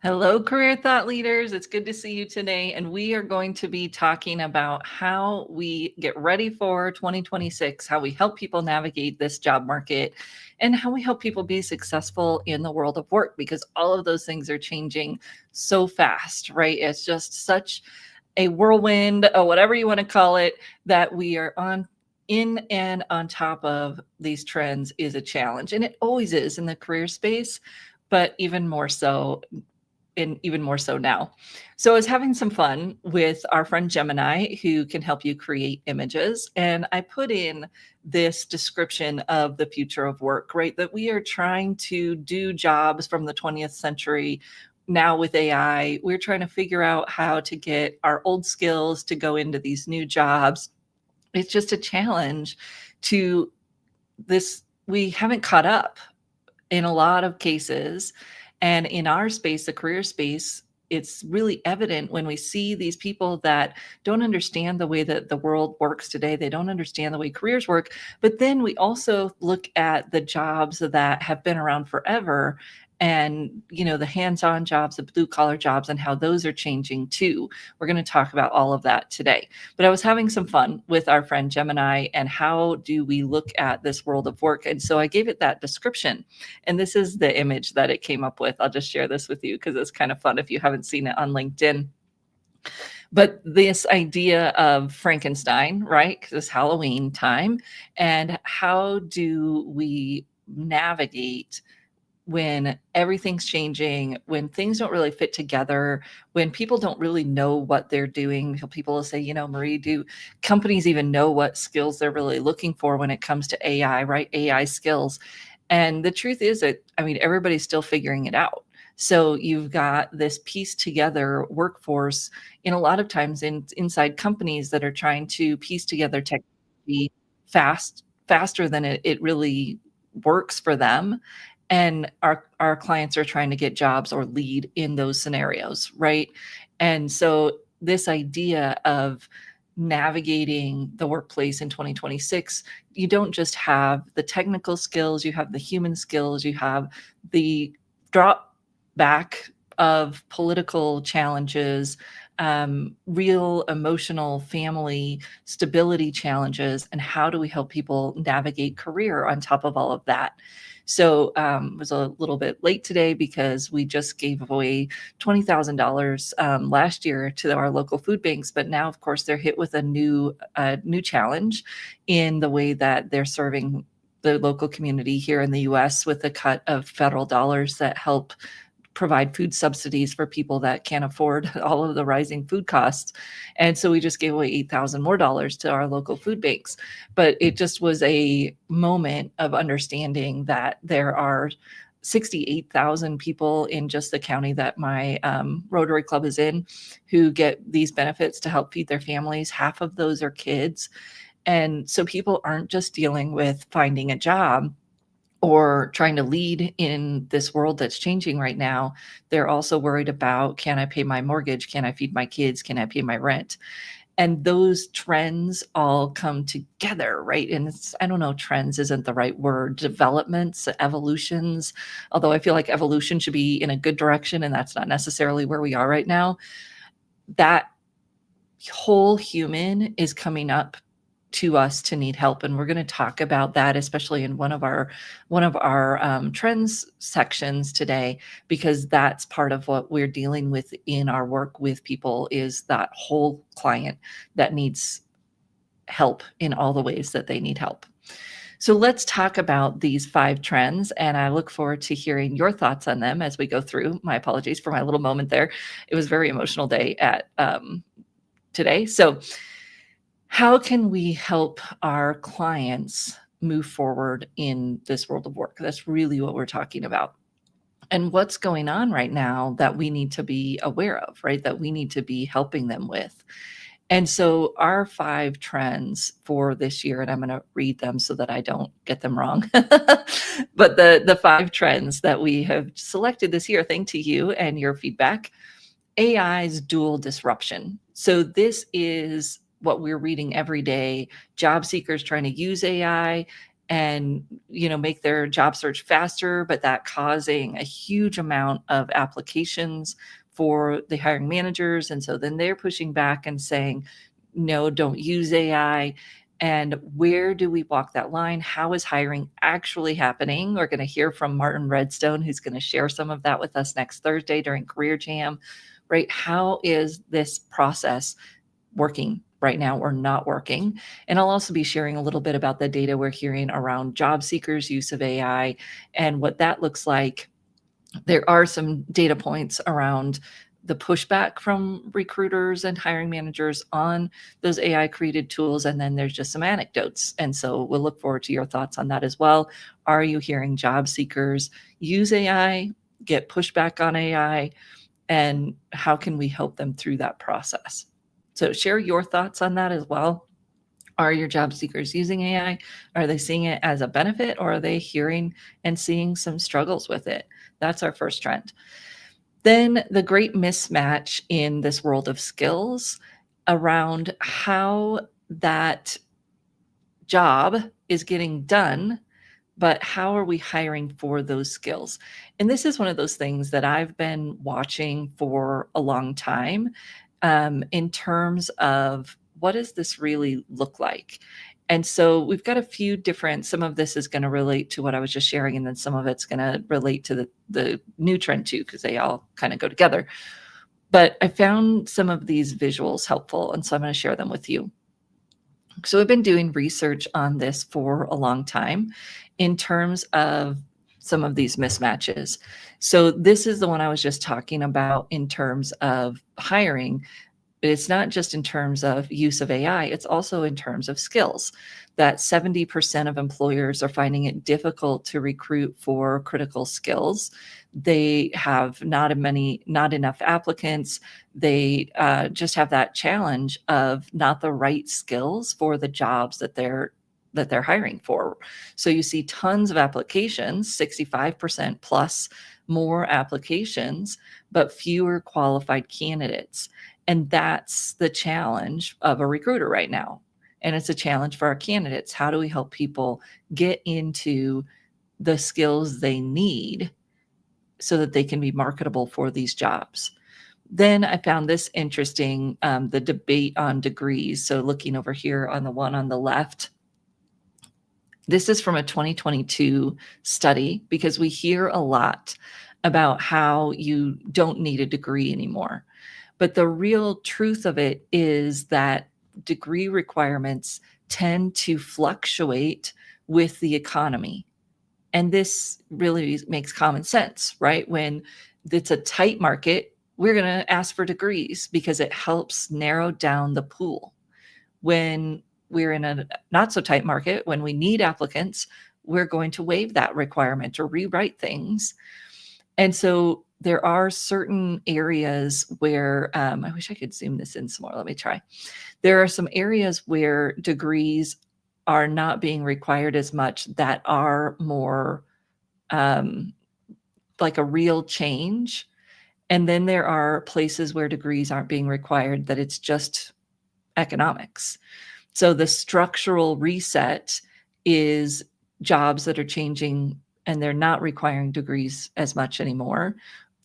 Hello, career thought leaders. It's good to see you today. And we are going to be talking about how we get ready for 2026, how we help people navigate this job market, and how we help people be successful in the world of work, because all of those things are changing so fast, right? It's just such a whirlwind, or whatever you want to call it, that we are in and on top of these trends is a challenge. And it always is in the career space, but even more so now. So I was having some fun with our friend Gemini, who can help you create images. And I put in this description of the future of work, right? That we are trying to do jobs from the 20th century. Now with AI, we're trying to figure out how to get our old skills to go into these new jobs. It's just a challenge to this. We haven't caught up in a lot of cases. And in our space, the career space, it's really evident when we see these people that don't understand the way that the world works today. They don't understand the way careers work. But then we also look at the jobs that have been around forever, and the hands-on jobs, the blue collar jobs, and how those are changing too. We're going to talk about all of that today. But I was having some fun with our friend Gemini, and how do we look at this world of work? And so I gave it that description. And this is the image that it came up with. I'll just share this with you because it's kind of fun if you haven't seen it on LinkedIn. But this idea of Frankenstein, right? Because it's Halloween time. And how do we navigate when everything's changing, when things don't really fit together, when people don't really know what they're doing? People will say, Marie, do companies even know what skills they're really looking for when it comes to AI, right? AI skills. And the truth is that, everybody's still figuring it out. So you've got this pieced together workforce in a lot of times inside companies that are trying to piece together technology faster than it really works for them. And our clients are trying to get jobs or lead in those scenarios, right? And so this idea of navigating the workplace in 2026, you don't just have the technical skills, you have the human skills, you have the drop back of political challenges, real emotional family stability challenges, and how do we help people navigate career on top of all of that? So was a little bit late today because we just gave away $20,000 last year to our local food banks. But now, of course, they're hit with a new challenge in the way that they're serving the local community here in the U.S. with a cut of federal dollars that help provide food subsidies for people that can't afford all of the rising food costs. And so we just gave away $8,000 more to our local food banks. But it just was a moment of understanding that there are 68,000 people in just the county that my Rotary Club is in who get these benefits to help feed their families. Half of those are kids. And so people aren't just dealing with finding a job or trying to lead in this world that's changing right now. They're also worried about, can I pay my mortgage? Can I feed my kids? Can I pay my rent? And those trends all come together, right? And I don't know, trends isn't the right word, developments, evolutions, although I feel like evolution should be in a good direction, and that's not necessarily where we are right now. That whole human is coming up to us to need help, and we're going to talk about that, especially in one of our trends sections today, because that's part of what we're dealing with in our work with people, is that whole client that needs help in all the ways that they need help. So let's talk about these 5 trends, and I look forward to hearing your thoughts on them as we go through. My apologies for my little moment there. It was a very emotional day at today. So how can we help our clients move forward in this world of work? That's really what we're talking about. And what's going on right now that we need to be aware of, right? That we need to be helping them with. And so our 5 trends for this year, and I'm going to read them so that I don't get them wrong. But the 5 trends that we have selected this year, thanks to you and your feedback. AI's dual disruption. So this is what we're reading every day. Job seekers trying to use AI, and make their job search faster, but that causing a huge amount of applications for the hiring managers. And so then they're pushing back and saying, no, don't use AI. And where do we walk that line? How is hiring actually happening? We're going to hear from Martin Redstone, who's going to share some of that with us next Thursday during Career Jam, right? How is this process working right now or not working? And I'll also be sharing a little bit about the data we're hearing around job seekers' use of AI and what that looks like. There are some data points around the pushback from recruiters and hiring managers on those AI created tools. And then there's just some anecdotes. And so we'll look forward to your thoughts on that as well. Are you hearing job seekers use AI, get pushback on AI, and how can we help them through that process? So share your thoughts on that as well. Are your job seekers using AI? Are they seeing it as a benefit, or are they hearing and seeing some struggles with it? That's our first trend. Then the great mismatch in this world of skills around how that job is getting done, but how are we hiring for those skills? And this is one of those things that I've been watching for a long time, in terms of what does this really look like? And so we've got a few different, some of this is going to relate to what I was just sharing, and then some of it's going to relate to the new trend too, because they all kind of go together. But I found some of these visuals helpful, and so I'm going to share them with you. So I've been doing research on this for a long time in terms of some of these mismatches. So this is the one I was just talking about in terms of hiring. But it's not just in terms of use of AI, it's also in terms of skills. That 70% of employers are finding it difficult to recruit for critical skills. They have not enough applicants. They just have that challenge of not the right skills for the jobs that they're hiring for. So you see tons of applications, 65% plus more applications, but fewer qualified candidates. And that's the challenge of a recruiter right now. And it's a challenge for our candidates. How do we help people get into the skills they need so that they can be marketable for these jobs? Then I found this interesting, the debate on degrees. So looking over here on the one on the left, this is from a 2022 study, because we hear a lot about how you don't need a degree anymore. But the real truth of it is that degree requirements tend to fluctuate with the economy. And this really makes common sense, right? When it's a tight market, we're going to ask for degrees because it helps narrow down the pool. When we're in a not so tight market, when we need applicants, we're going to waive that requirement or rewrite things. And so there are certain areas where, I wish I could zoom this in some more. Let me try. There are some areas where degrees are not being required as much, that are more like a real change. And then there are places where degrees aren't being required, that it's just economics. So the structural reset is jobs that are changing and they're not requiring degrees as much anymore.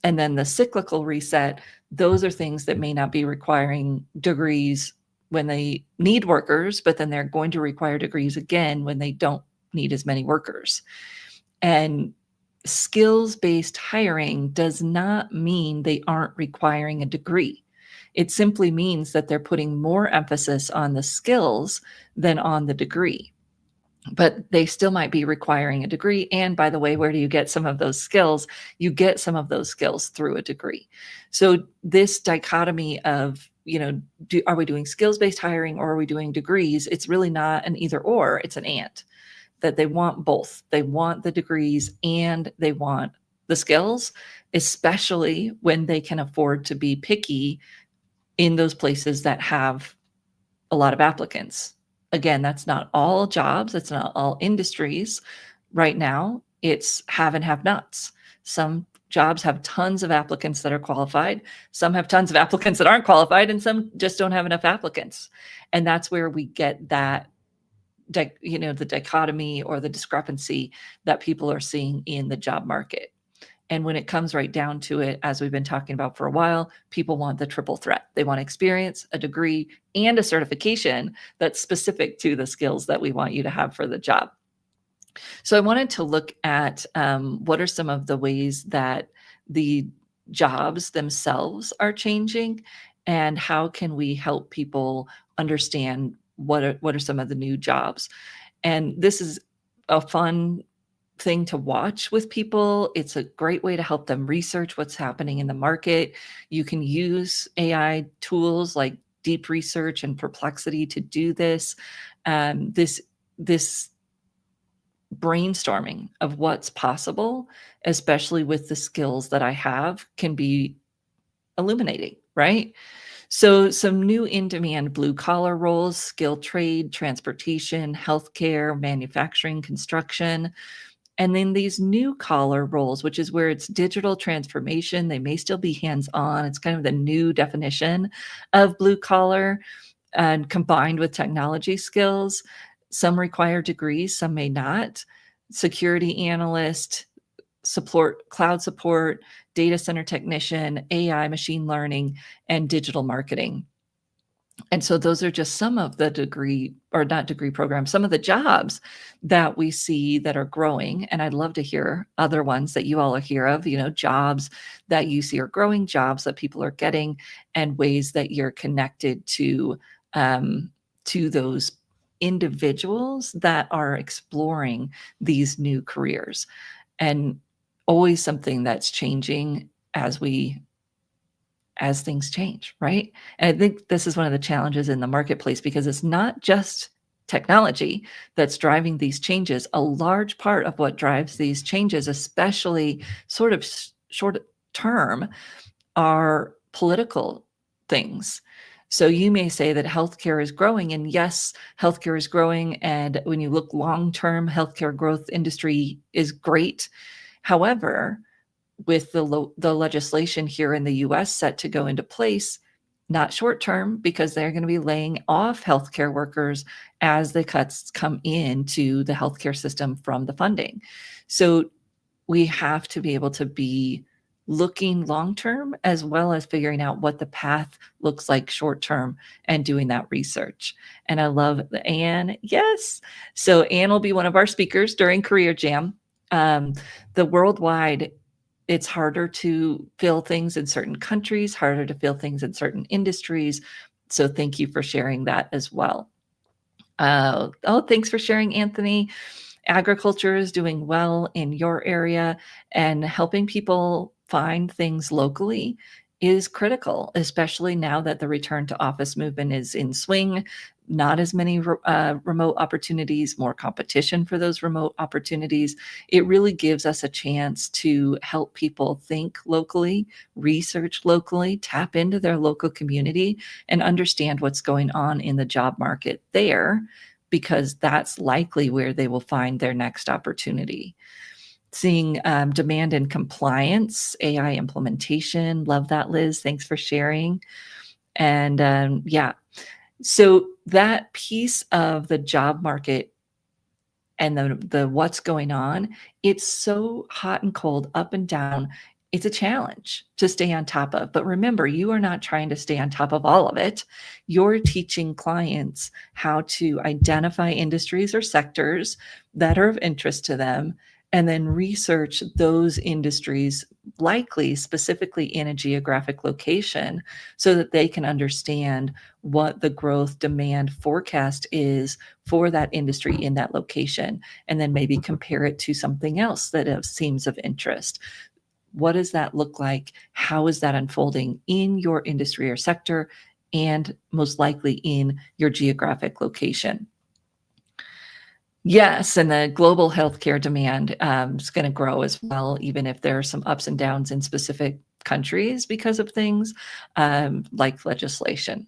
And then the cyclical reset, those are things that may not be requiring degrees when they need workers, but then they're going to require degrees again when they don't need as many workers. And skills-based hiring does not mean they aren't requiring a degree. It simply means that they're putting more emphasis on the skills than on the degree. But they still might be requiring a degree. And by the way, where do you get some of those skills? You get some of those skills through a degree. So this dichotomy of, are we doing skills-based hiring or are we doing degrees? It's really not an either or, it's an and. That they want both. They want the degrees and they want the skills, especially when they can afford to be picky in those places that have a lot of applicants. Again, that's not all jobs. It's not all industries. Right now, it's have and have nots. Some jobs have tons of applicants that are qualified. Some have tons of applicants that aren't qualified, and some just don't have enough applicants. And that's where we get that the dichotomy or the discrepancy that people are seeing in the job market. And when it comes right down to it, as we've been talking about for a while, people want the triple threat. They want experience, a degree, and a certification that's specific to the skills that we want you to have for the job. So I wanted to look at what are some of the ways that the jobs themselves are changing, and how can we help people understand what are some of the new jobs. And this is a fun thing to watch with people. It's a great way to help them research what's happening in the market. You can use AI tools like Deep Research and Perplexity to do this. This brainstorming of what's possible, especially with the skills that I have, can be illuminating, right? So, some new in demand blue collar roles: skilled trade, transportation, healthcare, manufacturing, construction. And then these new collar roles, which is where it's digital transformation. They may still be hands on. It's kind of the new definition of blue collar, and combined with technology skills. Some require degrees, some may not. Security analyst, cloud support, data center technician, AI, machine learning, and digital marketing. And so those are just some of the degree, or not degree programs, some of the jobs that we see that are growing. And I'd love to hear other ones that you all hear of, jobs that you see are growing, jobs that people are getting, and ways that you're connected to those individuals that are exploring these new careers. And always something that's changing as things change, right? And I think this is one of the challenges in the marketplace, because it's not just technology that's driving these changes. A large part of what drives these changes, especially sort of short term, are political things. So you may say that healthcare is growing, and yes, healthcare is growing. And when you look long term, healthcare growth industry is great. However, with the legislation here in the US set to go into place, not short term, because they're going to be laying off healthcare workers as the cuts come into the healthcare system from the funding. So we have to be able to be looking long term, as well as figuring out what the path looks like short term, and doing that research. And I love Anne. Yes. So Anne will be one of our speakers during Career Jam. The worldwide, it's harder to fill things in certain countries, harder to fill things in certain industries. So thank you for sharing that as well. Thanks for sharing, Anthony. Agriculture is doing well in your area, and helping people find things locally is critical, especially now that the return to office movement is in swing. Not as many remote opportunities, more competition for those remote opportunities. It really gives us a chance to help people think locally, research locally, tap into their local community, and understand what's going on in the job market there, because that's likely where they will find their next opportunity. Seeing demand and compliance, AI implementation. Love that, Liz. Thanks for sharing. And yeah, so that piece of the job market and the what's going on, it's so hot and cold, up and down. It's a challenge to stay on top of. But remember, you are not trying to stay on top of all of it. You're teaching clients how to identify industries or sectors that are of interest to them, and then research those industries, likely specifically in a geographic location, so that they can understand what the growth demand forecast is for that industry in that location, and then maybe compare it to something else that seems of interest. What does that look like? How is that unfolding in your industry or sector, and most likely in your geographic location? Yes, and the global healthcare demand is going to grow as well, even if there are some ups and downs in specific countries because of things like legislation.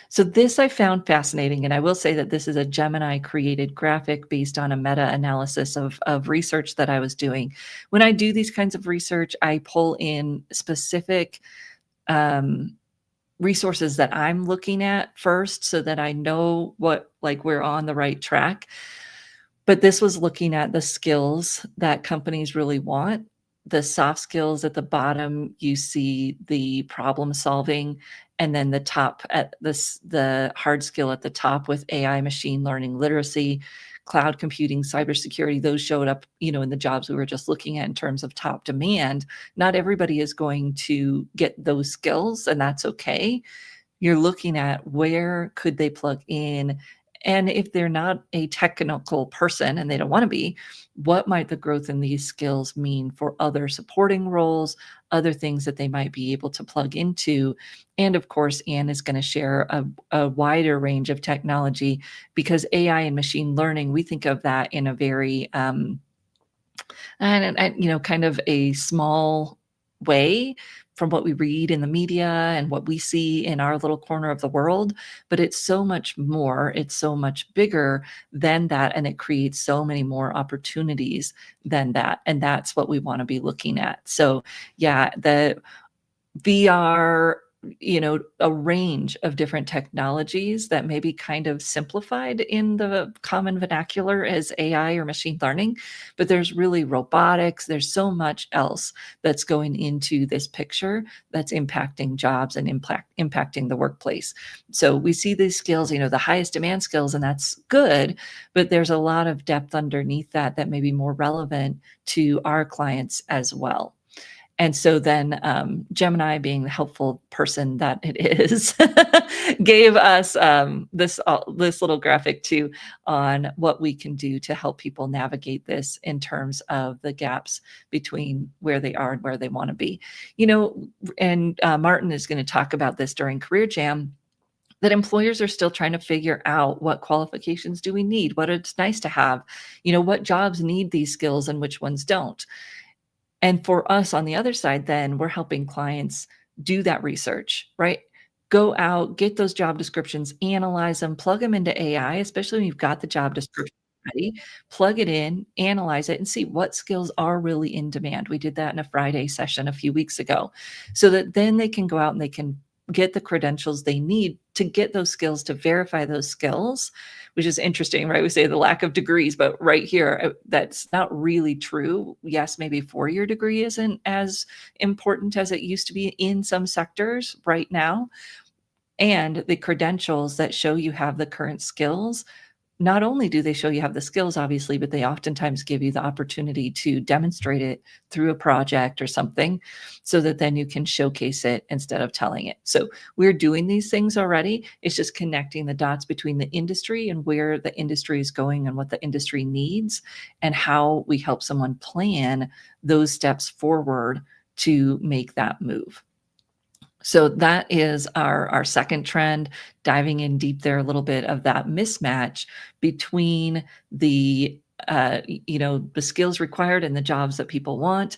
So this I found fascinating, and I will say that this is a Gemini created graphic based on a meta-analysis of research that I was doing. When I do these kinds of research, I pull in specific resources that I'm looking at first so that I know what, like, we're on the right track. But this was looking at the skills that companies really want. The soft skills at the bottom, you see the problem solving, and then the top at this the hard skill at the top with AI, machine learning, literacy, cloud computing, cybersecurity, those showed up, in the jobs we were just looking at in terms of top demand. Not everybody is going to get those skills, and that's okay. You're looking at where could they plug in, and if they're not a technical person and they don't want to be, what might the growth in these skills mean for other supporting roles, other things that they might be able to plug into? And of course, Anne is going to share a wider range of technology, because AI and machine learning, we think of that in a very and kind of a small way from what we read in the media and what we see in our little corner of the world. But it's so much more, it's so much bigger than that, and it creates so many more opportunities than that. And that's what we want to be looking at. So yeah, the VR, a range of different technologies that may be kind of simplified in the common vernacular as AI or machine learning, but there's really robotics. There's so much else that's going into this picture that's impacting jobs and impacting the workplace. So we see these skills, the highest demand skills, and that's good, but there's a lot of depth underneath that may be more relevant to our clients as well. And so then Gemini, being the helpful person that it is, gave us this little graphic too on what we can do to help people navigate this in terms of the gaps between where they are and where they want to be. And Martin is going to talk about this during Career Jam, that employers are still trying to figure out what qualifications do we need, what it's nice to have, what jobs need these skills and which ones don't. And for us on the other side, then we're helping clients do that research, right? Go out, get those job descriptions, analyze them, plug them into AI, especially when you've got the job description ready, plug it in, analyze it, and see what skills are really in demand. We did that in a Friday session a few weeks ago, so that then they can go out and they can get the credentials they need to get those skills, to verify those skills, which is interesting, right? We say the lack of degrees, but right here, that's not really true. Yes, maybe a 4-year degree isn't as important as it used to be in some sectors right now. And the credentials that show you have the current skills, not only do they show you have the skills, obviously, but they oftentimes give you the opportunity to demonstrate it through a project or something, so that then you can showcase it instead of telling it. So we're doing these things already. It's just connecting the dots between the industry and where the industry is going and what the industry needs, and how we help someone plan those steps forward to make that move. So that is our second trend, diving in deep there a little bit of that mismatch between the the skills required and the jobs that people want.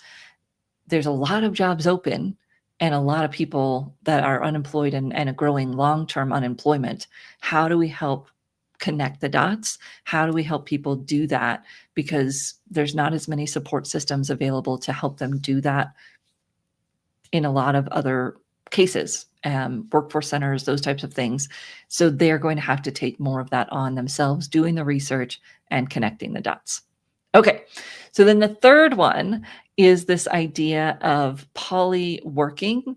There's a lot of jobs open and a lot of people that are unemployed and a growing long-term unemployment. How do we help connect the dots? How do we help people do that? Because there's not as many support systems available to help them do that in a lot of other cases, workforce centers, those types of things. So they're going to have to take more of that on themselves, doing the research and connecting the dots. Okay, so then the third one is this idea of polyworking.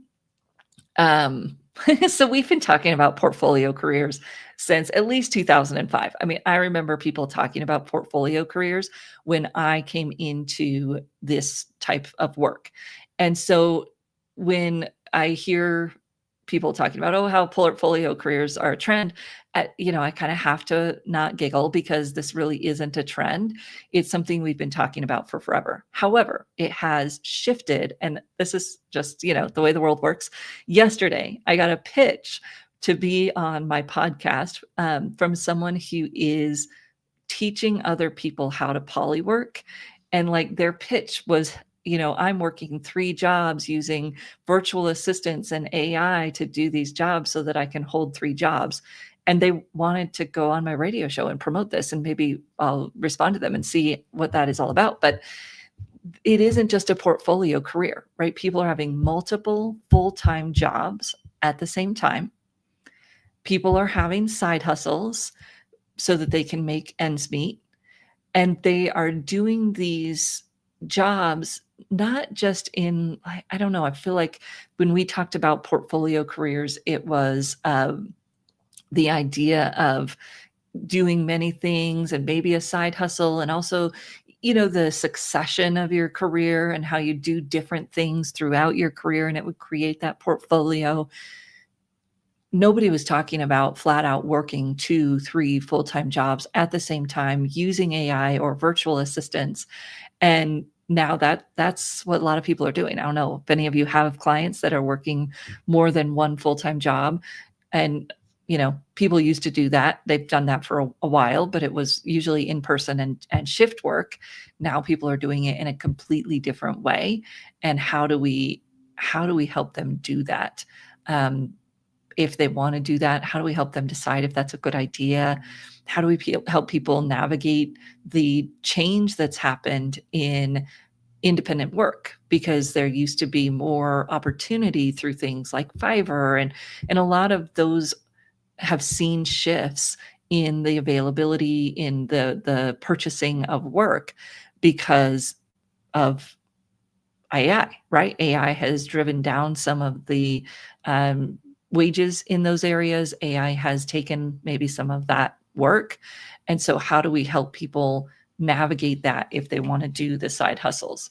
So we've been talking about portfolio careers since at least 2005. I mean, I remember people talking about portfolio careers when I came into this type of work. And so when I hear people talking about, how portfolio careers are a trend, I kind of have to not giggle, because this really isn't a trend. It's something we've been talking about for forever. However, it has shifted, and this is just, the way the world works. Yesterday, I got a pitch to be on my podcast from someone who is teaching other people how to polywork. And like, their pitch was, I'm working 3 jobs using virtual assistants and AI to do these jobs so that I can hold 3 jobs. And they wanted to go on my radio show and promote this, and maybe I'll respond to them and see what that is all about. But it isn't just a portfolio career, right? People are having multiple full-time jobs At the same time, people are having side hustles so that they can make ends meet, and they are doing these jobs not just in, I don't know, I feel like when we talked about portfolio careers, it was the idea of doing many things and maybe a side hustle, and also, the succession of your career and how you do different things throughout your career, and it would create that portfolio. Nobody was talking about flat out working 2, 3 full-time jobs at the same time using AI or virtual assistants. And now that's what a lot of people are doing. I don't know if any of you have clients that are working more than one full-time job. And, people used to do that. They've done that for a while, but it was usually in person and shift work. Now people are doing it in a completely different way. And how do we help them do that? If they want to do that, how do we help them decide if that's a good idea? How do we help people navigate the change that's happened in independent work? Because there used to be more opportunity through things like Fiverr, and a lot of those have seen shifts in the availability, in the purchasing of work because of AI, right? AI has driven down some of the um, wages in those areas. AI has taken maybe some of that work. And so, how do we help people navigate that if they want to do the side hustles?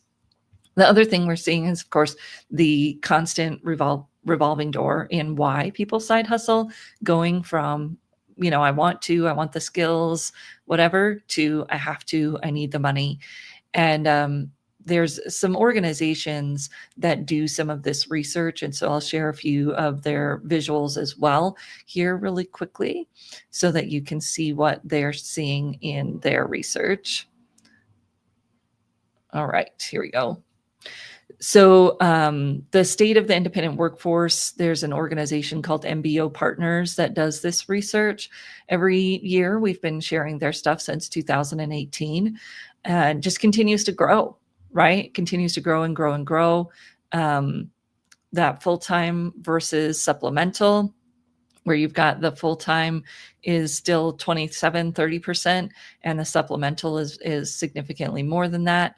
The other thing we're seeing is, of course, the constant revolving door in why people side hustle, going from, I want the skills, whatever, to I have to, I need the money. And there's some organizations that do some of this research. And so I'll share a few of their visuals as well here really quickly so that you can see what they're seeing in their research. All right, here we go. So the state of the independent workforce, there's an organization called MBO Partners that does this research. Every year we've been sharing their stuff since 2018, and just continues to grow, right? Continues to grow and grow and grow. That full-time versus supplemental, where you've got the full-time is still 27-30%, and the supplemental is significantly more than that.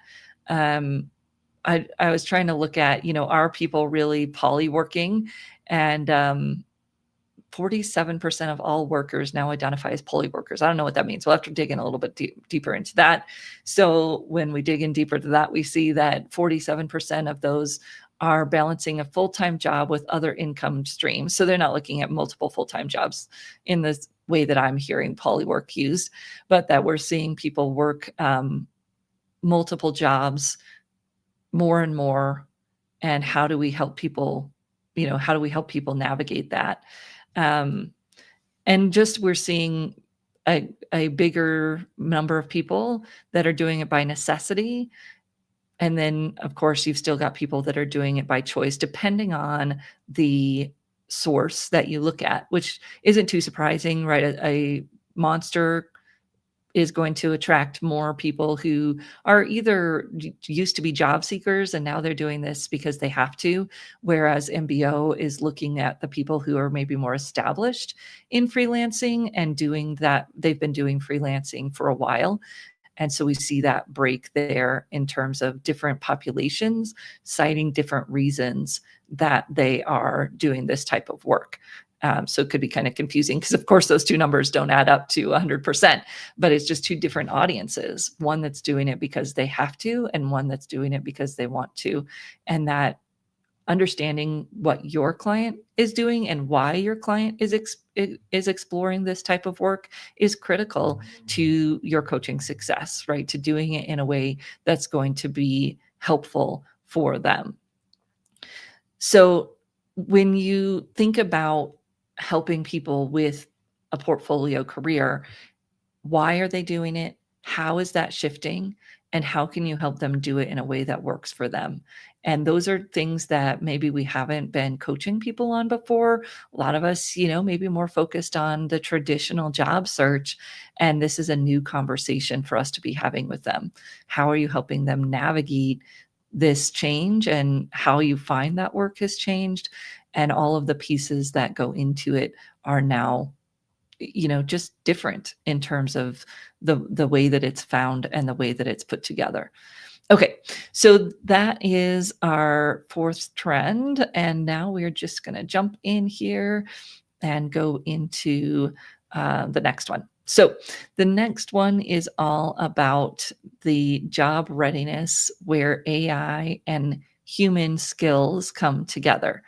I was trying to look at, are people really polyworking? And 47% of all workers now identify as polyworkers. I don't know what that means. We'll have to dig in a little bit deeper into that. So when we dig in deeper to that, we see that 47% of those are balancing a full-time job with other income streams. So they're not looking at multiple full-time jobs in this way that I'm hearing polywork used, but that we're seeing people work multiple jobs more and more. And how do we help people, navigate that? And just we're seeing a bigger number of people that are doing it by necessity. And then, of course, you've still got people that are doing it by choice, depending on the source that you look at, which isn't too surprising, right? A monster is going to attract more people who are either used to be job seekers and now they're doing this because they have to, whereas MBO is looking at the people who are maybe more established in freelancing and doing that. They've been doing freelancing for a while. And so we see that break there in terms of different populations citing different reasons that they are doing this type of work. So it could be kind of confusing because, of course, those two numbers don't add up to 100%, but it's just two different audiences, one that's doing it because they have to and one that's doing it because they want to. And that understanding what your client is doing and why your client is exploring this type of work is critical to your coaching success, right? To doing it in a way that's going to be helpful for them. So when you think about helping people with a portfolio career, why are they doing it? How is that shifting? And how can you help them do it in a way that works for them? And those are things that maybe we haven't been coaching people on before. A lot of us, maybe more focused on the traditional job search. And this is a new conversation for us to be having with them. How are you helping them navigate this change and how you find that work has changed? and all of the pieces that go into it are now, just different in terms of the way that it's found and the way that it's put together. Okay, so that is our fourth trend, and now we're just going to jump in here and go into the next one. So the next one is all about the job readiness, where AI and human skills come together.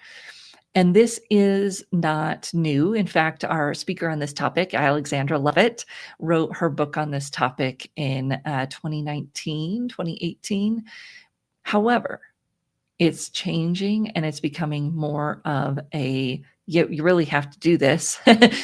And this is not new. In fact, our speaker on this topic, Alexandra Lovett, wrote her book on this topic in 2019, 2018. However, it's changing and it's becoming more of a, you really have to do this.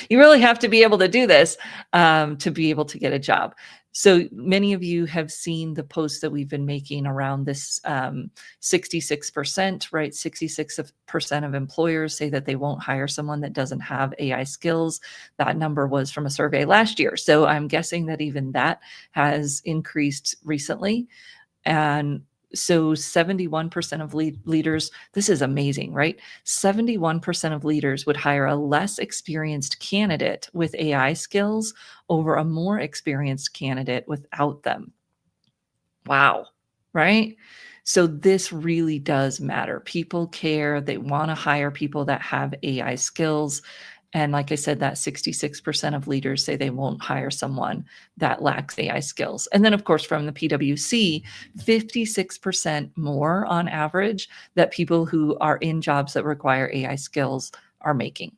You really have to be able to do this to be able to get a job. So many of you have seen the posts that we've been making around this 66%, right? 66% of employers say that they won't hire someone that doesn't have AI skills. That number was from a survey last year. So I'm guessing that even that has increased recently. And so 71% of leaders, this is amazing, right? 71% of leaders would hire a less experienced candidate with AI skills over a more experienced candidate without them. Wow, right? So this really does matter. People care. They want to hire people that have AI skills. And like I said, that 66% of leaders say they won't hire someone that lacks AI skills. And then, of course, from the PwC, 56% more on average that people who are in jobs that require AI skills are making.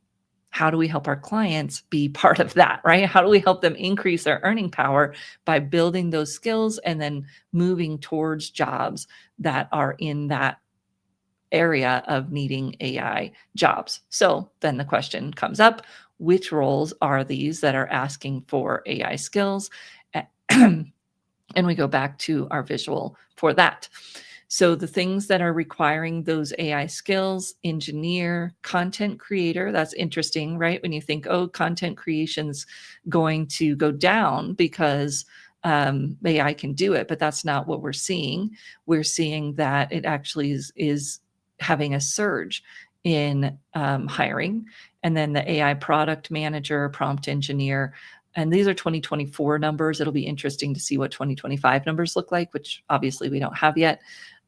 How do we help our clients be part of that, right? How do we help them increase their earning power by building those skills and then moving towards jobs that are in that area of needing AI jobs? So then the question comes up, which roles are these that are asking for AI skills? And we go back to our visual for that. So the things that are requiring those AI skills: engineer, content creator. That's interesting, right? When you think, oh, content creation's going to go down because AI can do it, but that's not what we're seeing. We're seeing that it actually is having a surge in hiring. And then the AI product manager, prompt engineer, and these are 2024 numbers. It'll be interesting to see what 2025 numbers look like, which obviously we don't have yet.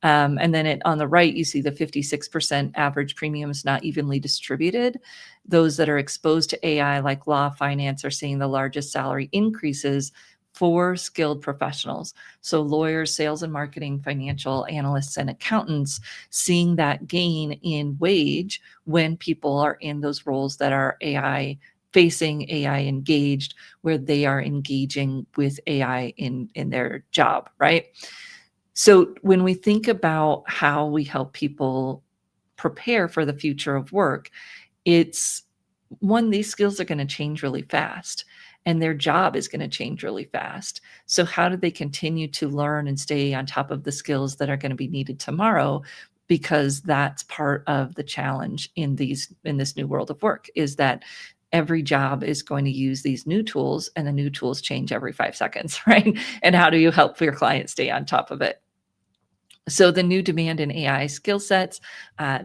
And then on the right, you see the 56% average premiums not evenly distributed. Those that are exposed to AI, like law, finance, are seeing the largest salary increases for skilled professionals. So lawyers, sales and marketing, financial analysts, and accountants seeing that gain in wage when people are in those roles that are AI facing, AI engaged, where they are engaging with AI in their job, right? So when we think about how we help people prepare for the future of work, it's one, these skills are going to change really fast and their job is going to change really fast. So how do they continue to learn and stay on top of the skills that are going to be needed tomorrow? Because that's part of the challenge in this new world of work, is that every job is going to use these new tools and the new tools change every 5 seconds, right? And how do you help your client stay on top of it? So the new demand in AI skill sets,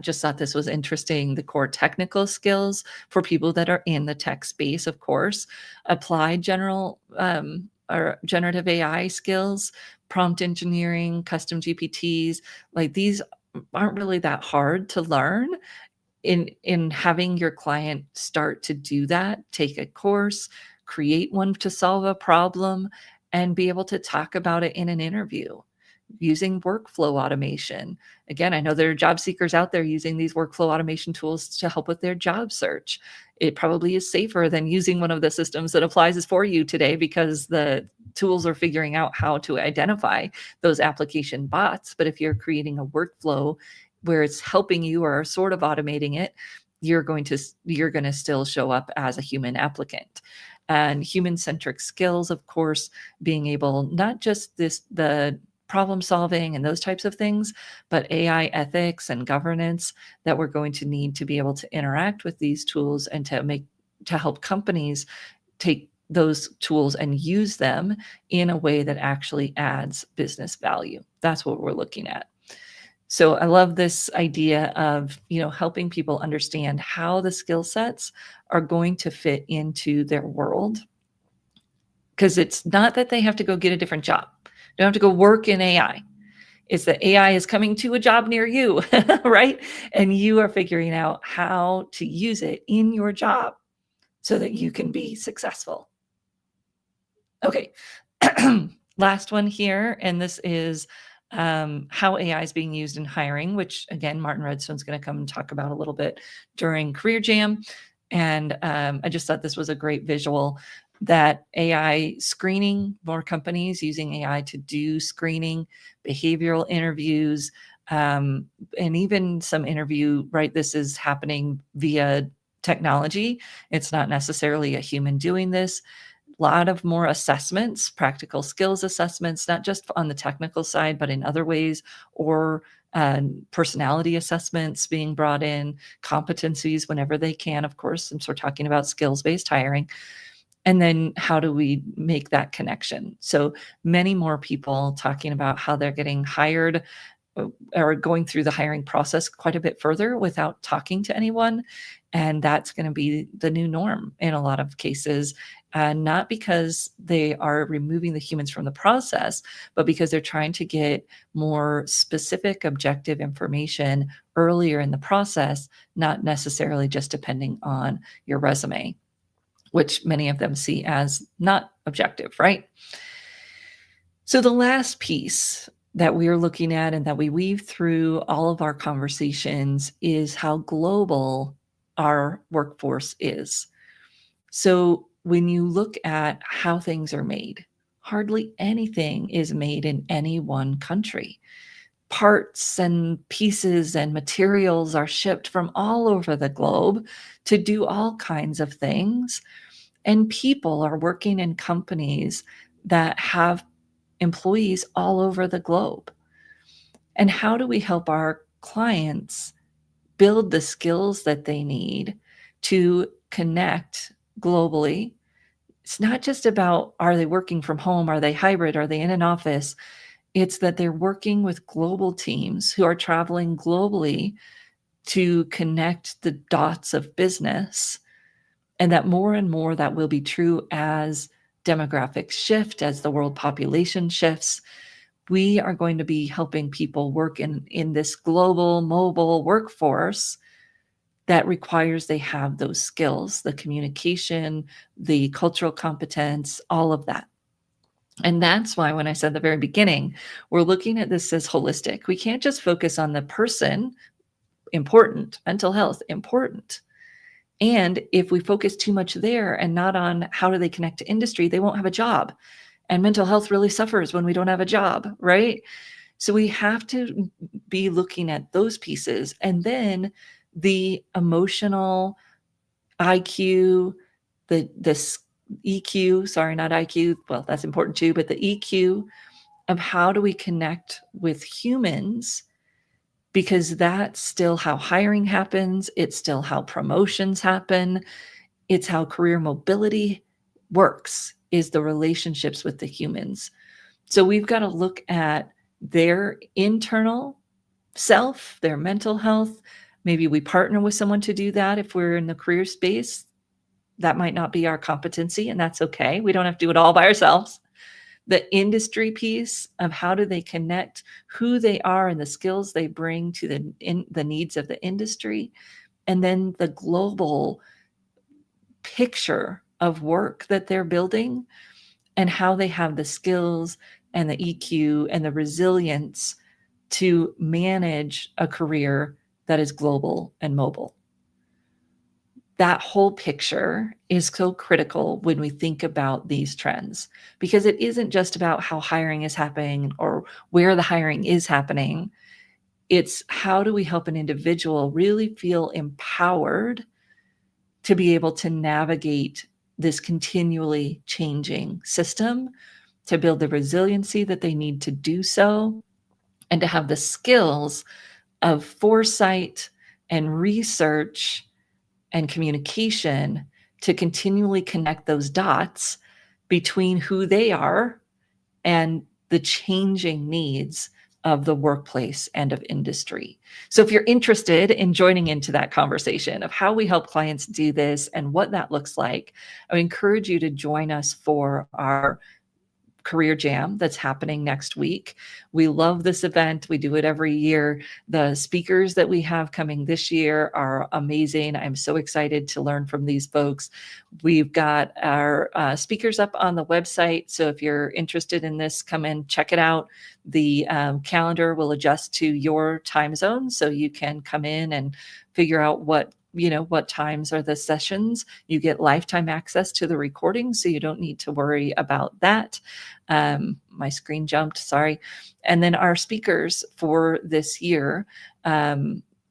just thought this was interesting. The core technical skills for people that are in the tech space, of course, applied general or generative AI skills, prompt engineering, custom GPTs, like these aren't really that hard to learn. In having your client start to do that, take a course, create one to solve a problem, and be able to talk about it in an interview using workflow automation. Again, I know there are job seekers out there using these workflow automation tools to help with their job search. It probably is safer than using one of the systems that applies for you today, because the tools are figuring out how to identify those application bots. But if you're creating a workflow where it's helping you or sort of automating it, you're going to still show up as a human applicant. And human-centric skills, of course, being able, not just the problem solving and those types of things, but AI ethics and governance that we're going to need to be able to interact with these tools and to help companies take those tools and use them in a way that actually adds business value. That's what we're looking at. So I love this idea of, helping people understand how the skill sets are going to fit into their world. Because it's not that they have to go get a different job. They don't have to go work in AI. It's that AI is coming to a job near you, right? And you are figuring out how to use it in your job so that you can be successful. Okay. Last one here, and this is how AI is being used in hiring, which again, Martin Redstone's going to come and talk about a little bit during Career Jam. And I just thought this was a great visual that AI screening, more companies using AI to do screening, behavioral interviews, and even some interview, right? This is happening via technology. It's not necessarily a human doing this. Lot of more assessments, practical skills assessments, not just on the technical side, but in other ways, or personality assessments being brought in, competencies whenever they can, of course, since we're talking about skills-based hiring. And then how do we make that connection? So many more people talking about how they're getting hired or going through the hiring process quite a bit further without talking to anyone. And that's going to be the new norm in a lot of cases, not because they are removing the humans from the process, but because they're trying to get more specific, objective information earlier in the process, not necessarily just depending on your resume, which many of them see as not objective, right? So the last piece that we are looking at and that we weave through all of our conversations is how global our workforce is. So when you look at how things are made, hardly anything is made in any one country. Parts and pieces and materials are shipped from all over the globe to do all kinds of things. And people are working in companies that have employees all over the globe. And how do we help our clients build the skills that they need to connect globally? It's not just about, are they working from home? Are they hybrid? Are they in an office? It's that they're working with global teams who are traveling globally to connect the dots of business. And that more and more that will be true as demographics shift, as the world population shifts. We are going to be helping people work in this global mobile workforce that requires they have those skills, the communication, the cultural competence, all of that. And that's why when I said at the very beginning, we're looking at this as holistic. We can't just focus on the person, important, mental health, important. And if we focus too much there and not on how do they connect to industry, they won't have a job. And mental health really suffers when we don't have a job, right? So we have to be looking at those pieces. And then the emotional IQ, the EQ, sorry, not IQ. Well, that's important too, but the EQ of how do we connect with humans, because that's still how hiring happens. It's still how promotions happen. It's how career mobility works, is the relationships with the humans. So we've got to look at their internal self, their mental health. Maybe we partner with someone to do that if we're in the career space. That might not be our competency, and that's okay. We don't have to do it all by ourselves. The industry piece of how do they connect who they are and the skills they bring to the needs of the industry, and then the global picture of work that they're building and how they have the skills and the EQ and the resilience to manage a career that is global and mobile. That whole picture is so critical when we think about these trends, because it isn't just about how hiring is happening or where the hiring is happening. It's how do we help an individual really feel empowered to be able to navigate this continually changing system, to build the resiliency that they need to do so, and to have the skills of foresight and research and communication to continually connect those dots between who they are and the changing needs of the workplace and of industry. So if you're interested in joining into that conversation of how we help clients do this and what that looks like, I encourage you to join us for our Career Jam that's happening next week. We love this event. We do it every year. The speakers that we have coming this year are amazing. I'm so excited to learn from these folks. We've got our speakers up on the website. So if you're interested in this, come in, check it out. The calendar will adjust to your time zone, so you can come in and figure out what times are the sessions. You get lifetime access to the recording, so you don't need to worry about that. My screen jumped, sorry. And then our speakers for this year,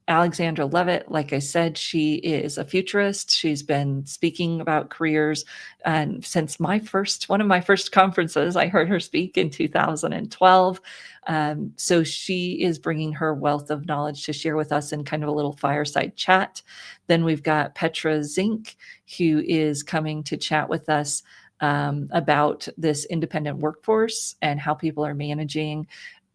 Alexandra Levitt, like I said, she is a futurist. She's been speaking about careers, and since one of my first conferences, I heard her speak in 2012. So she is bringing her wealth of knowledge to share with us in kind of a little fireside chat. Then we've got Petra Zink, who is coming to chat with us about this independent workforce and how people are managing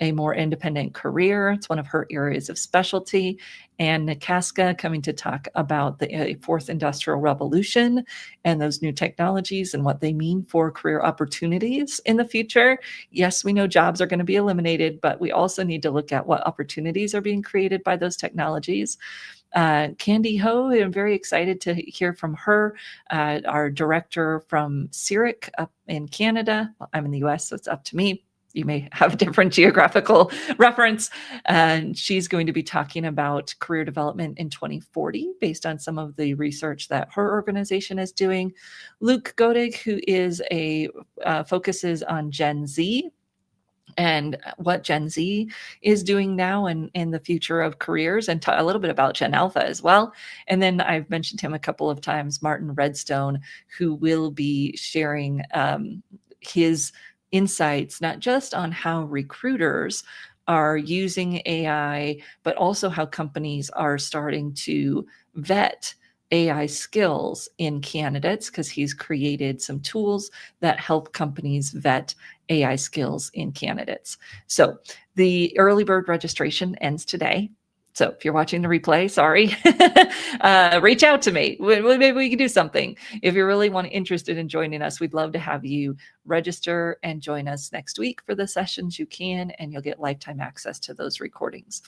a more independent career. It's one of her areas of specialty. And Nakaska coming to talk about the fourth industrial revolution and those new technologies and what they mean for career opportunities in the future. Yes, we know jobs are going to be eliminated, but we also need to look at what opportunities are being created by those technologies. Candy Ho, I'm very excited to hear from her, our director from CIRIC up in Canada. Well, I'm in the US, so it's up to me. You may have a different geographical reference. And she's going to be talking about career development in 2040 based on some of the research that her organization is doing. Luke Godig, who is focuses on Gen Z and what Gen Z is doing now and in the future of careers, and a little bit about Gen Alpha as well. And then I've mentioned him a couple of times, Martin Redstone, who will be sharing his insights, not just on how recruiters are using AI, but also how companies are starting to vet AI skills in candidates, because he's created some tools that help companies vet AI skills in candidates. So the early bird registration ends today. So if you're watching the replay, sorry, reach out to me. Maybe we can do something. If you're really interested in joining us, we'd love to have you register and join us next week for the sessions you can, and you'll get lifetime access to those recordings.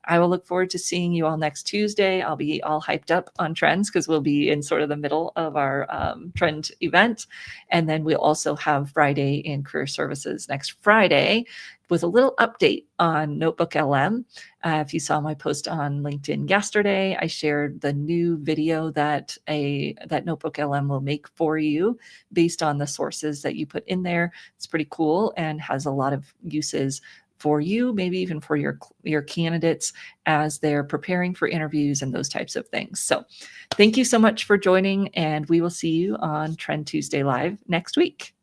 I will look forward to seeing you all next Tuesday. I'll be all hyped up on trends because we'll be in sort of the middle of our trend event. And then we'll also have Friday in Career Services next Friday with a little update on Notebook LM. If you saw my post on LinkedIn yesterday, I shared the new video that Notebook LM will make for you based on the sources that you put in there. It's pretty cool and has a lot of uses for you, maybe even for your candidates as they're preparing for interviews and those types of things. So thank you so much for joining, and we will see you on Trend Tuesday Live next week.